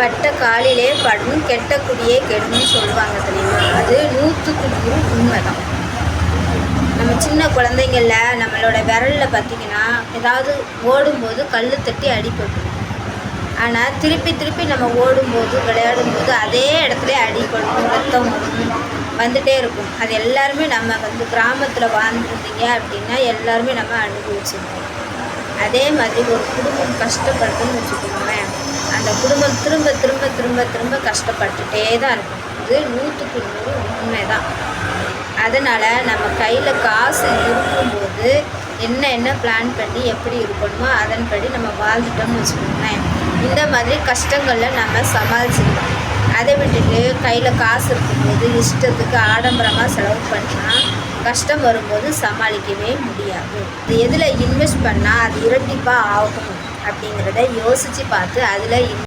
பட்ட காலிலே படும் கெட்ட குடியே கெடும்னு சொல்லுவாங்க தெரியுமா? அது 100க்கு 100 உண்மைதான். நம்ம சின்ன குழந்தைங்கள நம்மளோட விரலில் பார்த்திங்கன்னா ஏதாவது ஓடும்போது கல் தட்டி அடிபடும். ஆனால் திருப்பி திருப்பி நம்ம ஓடும்போது விளையாடும்போது அதே இடத்துல அடிபடும், ரத்தம் வரும், வந்துகிட்டே இருக்கும். அது எல்லாருமே நம்ம கிராமத்தில் வாழ்ந்துருந்தீங்க அப்படின்னா எல்லாருமே நம்ம அனுபவிச்சிருக்கோம். அதே மாதிரி ஒரு குடும்பம் கஷ்டப்படுதுன்னு வச்சுக்கோங்களேன், அந்த குடும்பம் திரும்ப திரும்ப திரும்ப திரும்ப கஷ்டப்பட்டுகிட்டே தான் இருக்கும். இது 100க்கு 100 உண்மை தான். அதனால் நம்ம கையில் காசு இருக்கும்போது என்ன பிளான் பண்ணி எப்படி இருக்கணுமோ அதன்படி நம்ம வாழ்ந்துட்டோம்னு வச்சுக்கோங்களேன், இந்த மாதிரி கஷ்டங்களில் நம்ம சமாளிச்சுக்கலாம். அதை விட்டுட்டு கையில் காசு இருக்கும்போது இஷ்டத்துக்கு ஆடம்பரமாக செலவு பண்ணால் கஷ்டம் வரும்போது சமாளிக்கவே முடியாது. இது எதில் இன்வெஸ்ட் பண்ணால் அது இரட்டிப்பாக ஆகும் அப்படிங்கிறத யோசித்து பார்த்து அதில்